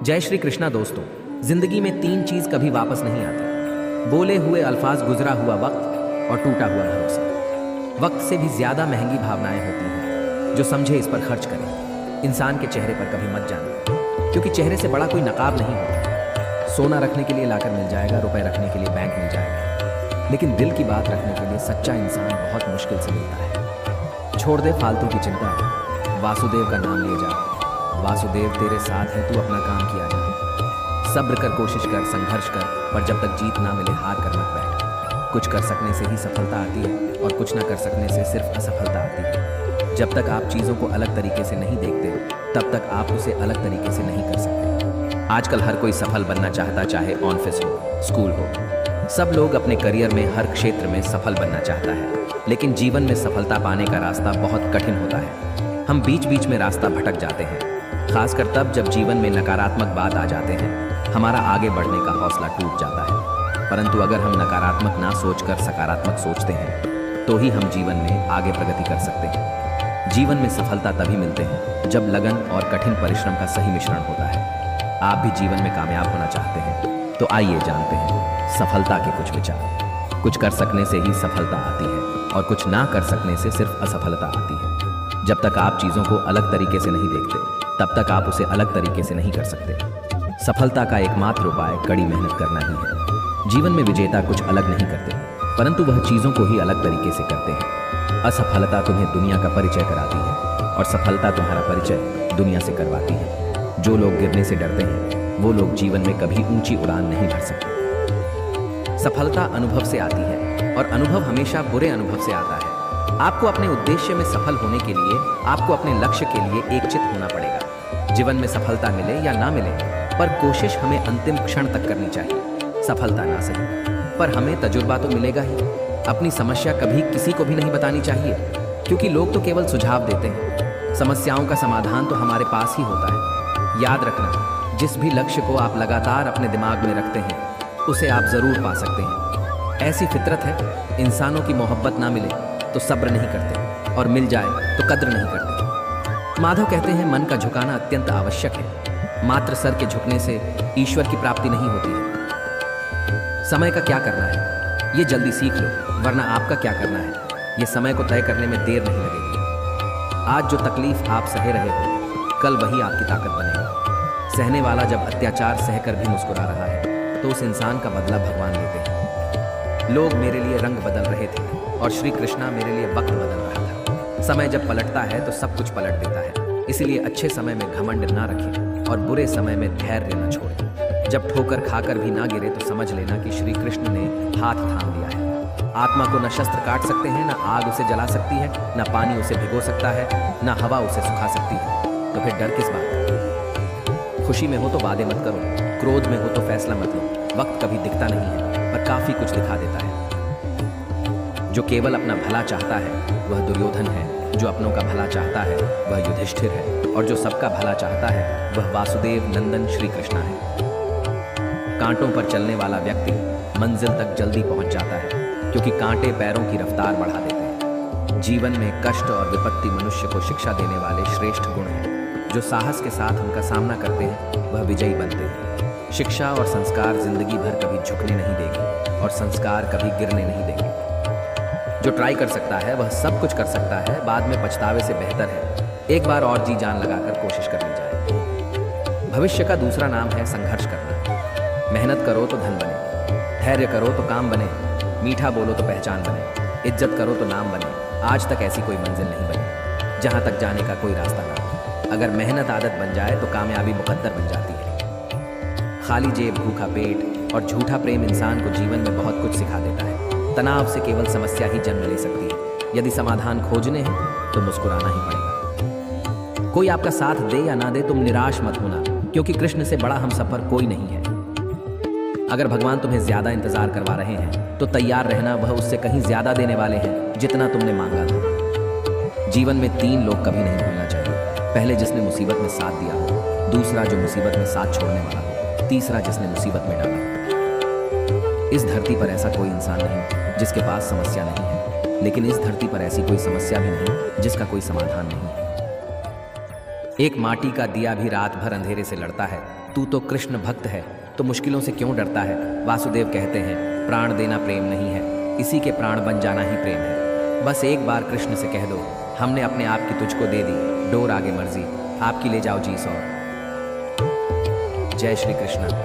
जय श्री कृष्णा दोस्तों। जिंदगी में तीन चीज कभी वापस नहीं आती: बोले हुए अल्फाज, गुजरा हुआ वक्त और टूटा हुआ भरोसा। वक्त से भी ज्यादा महंगी भावनाएं होती हैं, जो समझे इस पर खर्च करे। इंसान के चेहरे पर कभी मत जाना, क्योंकि चेहरे से बड़ा कोई नकाब नहीं होता। सोना रखने के लिए लाकर मिल जाएगा, रुपए रखने के लिए बैंक मिल जाएगा, लेकिन दिल की बात रखने के लिए सच्चा इंसान बहुत मुश्किल से मिलता है। छोड़ दे फालतू की चिंता, वासुदेव का नाम लिए जा। वासुदेव तेरे साथ है, तू अपना काम किया जा। सब्र कर, कोशिश कर, संघर्ष कर, पर जब तक जीत ना मिले हार कर मत बैठ। कुछ कर सकने से ही सफलता आती है, और कुछ ना कर सकने से सिर्फ असफलता आती है। जब तक आप चीज़ों को अलग तरीके से नहीं देखते, तब तक आप उसे अलग तरीके से नहीं कर सकते। आजकल हर कोई सफल बनना चाहता, चाहे ऑफिस हो, स्कूल हो। सब लोग अपने करियर में हर क्षेत्र में सफल बनना चाहता है, लेकिन जीवन में सफलता पाने का रास्ता बहुत कठिन होता है। हम बीच बीच में रास्ता भटक जाते हैं, खासकर तब जब जीवन में नकारात्मक बात आ जाते हैं। हमारा आगे बढ़ने का हौसला टूट जाता है। परंतु अगर हम नकारात्मक ना सोचकर सकारात्मक सोचते हैं, तो ही हम जीवन में आगे प्रगति कर सकते हैं। जीवन में सफलता तभी मिलते हैं जब लगन और कठिन परिश्रम का सही मिश्रण होता है। आप भी जीवन में कामयाब होना चाहते हैं, तो आइए जानते हैं सफलता के कुछ विचार। कुछ कर सकने से ही सफलता आती है, और कुछ ना कर सकने से सिर्फ असफलता आती है। जब तक आप चीज़ों को अलग तरीके से नहीं देखते, तब तक आप उसे अलग तरीके से नहीं कर सकते। सफलता का एकमात्र उपाय कड़ी मेहनत करना ही है। जीवन में विजेता कुछ अलग नहीं करते, परंतु वह चीज़ों को ही अलग तरीके से करते हैं। असफलता तुम्हें दुनिया का परिचय कराती है, और सफलता तुम्हारा परिचय दुनिया से करवाती है। जो लोग गिरने से डरते हैं, वो लोग जीवन में कभी ऊंची उड़ान नहीं भर सकते। सफलता अनुभव से आती है, और अनुभव हमेशा बुरे अनुभव से आता है। आपको अपने उद्देश्य में सफल होने के लिए आपको अपने लक्ष्य के लिए एकचित होना पड़ेगा। जीवन में सफलता मिले या ना मिले, पर कोशिश हमें अंतिम क्षण तक करनी चाहिए। सफलता ना सही, पर हमें तजुर्बा तो मिलेगा ही। अपनी समस्या कभी किसी को भी नहीं बतानी चाहिए, क्योंकि लोग तो केवल सुझाव देते हैं। समस्याओं का समाधान तो हमारे पास ही होता है। याद रखना, जिस भी लक्ष्य को आप लगातार अपने दिमाग में रखते हैं, उसे आप जरूर पा सकते हैं। ऐसी फितरत है, इंसानों की मोहब्बत ना मिले तो सब्र नहीं करते, और मिल जाए तो कद्र नहीं करते। माधव कहते हैं, मन का झुकाना अत्यंत आवश्यक है। मात्र सर के झुकने से ईश्वर की प्राप्ति नहीं होती है। समय का क्या करना है, ये जल्दी सीख लो, वरना आपका क्या करना है, ये समय को तय करने में देर नहीं लगेगी। आज जो तकलीफ आप सहे रहे हो, कल वही आपकी ताकत बनेगी। सहने वाला जब अत्याचार सहकर भी मुस्कुरा रहा है, तो उस इंसान का बदला भगवान लेते हैं। लोग मेरे लिए रंग बदल रहे थे, और श्री कृष्णा मेरे लिए वक्त बदल रहा था। समय जब पलटता है तो सब कुछ पलट देता है। इसीलिए अच्छे समय में घमंड ना रखें, और बुरे समय में धैर्य न छोड़ें। जब ठोकर खाकर भी ना गिरे, तो समझ लेना कि श्री कृष्ण ने हाथ थाम लिया है। आत्मा को न शस्त्र काट सकते हैं, न आग उसे जला सकती है, न पानी उसे भिगो सकता है, न हवा उसे सुखा सकती है। तो फिर डर किस बात का? खुशी में हो तो वादे मत करो, क्रोध में हो तो फैसला मत लो। वक्त कभी दिखता नहीं है, पर काफी कुछ दिखा देता है। जो केवल अपना भला चाहता है, वह दुर्योधन है। जो अपनों का भला चाहता है, वह युधिष्ठिर है। और जो सबका भला चाहता है, वह वासुदेव नंदन श्री कृष्णा है। कांटों पर चलने वाला व्यक्ति मंजिल तक जल्दी पहुंच जाता है, क्योंकि कांटे पैरों की रफ्तार बढ़ा देते हैं। जीवन में कष्ट और विपत्ति मनुष्य को शिक्षा देने वाले श्रेष्ठ गुण हैं। जो साहस के साथ उनका सामना करते हैं, वह विजयी बनते हैं। शिक्षा और संस्कार जिंदगी भर कभी झुकने नहीं देगी, और संस्कार कभी गिरने नहीं देंगे। जो ट्राई कर सकता है, वह सब कुछ कर सकता है। बाद में पछतावे से बेहतर है एक बार और जी जान लगाकर कोशिश कर ली जाए। भविष्य का दूसरा नाम है संघर्ष करना। मेहनत करो तो धन बने, धैर्य करो तो काम बने, मीठा बोलो तो पहचान बने, इज्जत करो तो नाम बने। आज तक ऐसी कोई मंजिल नहीं बनी जहां तक जाने का कोई रास्ता ना हो। अगर मेहनत आदत बन जाए, तो कामयाबी मुकद्दर बन जाती है। खाली जेब, भूखा पेट और झूठा प्रेम इंसान को जीवन में बहुत कुछ सिखा देता है। तनाव से केवल समस्या ही जन्म ले सकती है। यदि समाधान खोजने हैं, तो मुस्कुराना ही पड़ेगा। कोई आपका साथ दे या ना दे, तुम निराश मत होना, क्योंकि कृष्ण से बड़ा हमसफर कोई नहीं है। अगर भगवान तुम्हें ज्यादा इंतजार करवा रहे हैं, तो तैयार रहना, वह उससे कहीं ज्यादा देने वाले हैं जितना तुमने मांगा था। जीवन में तीन लोग कभी नहीं भूलना चाहिए। पहले जिसने मुसीबत में साथ दिया हो, दूसरा जो मुसीबत में साथ छोड़ने वाला हो, तीसरा जिसने मुसीबत में डाला। इस धरती पर ऐसा कोई इंसान नहीं जिसके पास समस्या नहीं है, लेकिन इस धरती पर ऐसी कोई समस्या भी नहीं जिसका कोई समाधान नहीं है। एक माटी का दिया भी रात भर अंधेरे से लड़ता है। तू तो कृष्ण भक्त है, तो मुश्किलों से क्यों डरता है? वासुदेव कहते हैं, प्राण देना प्रेम नहीं है, इसी के प्राण बन जाना ही प्रेम है। बस एक बार कृष्ण से कह दो, हमने अपने आप की तुझको दे दी, डोर आगे मर्जी, आपकी ले जाओ जी सौ। जय श्री कृष्ण।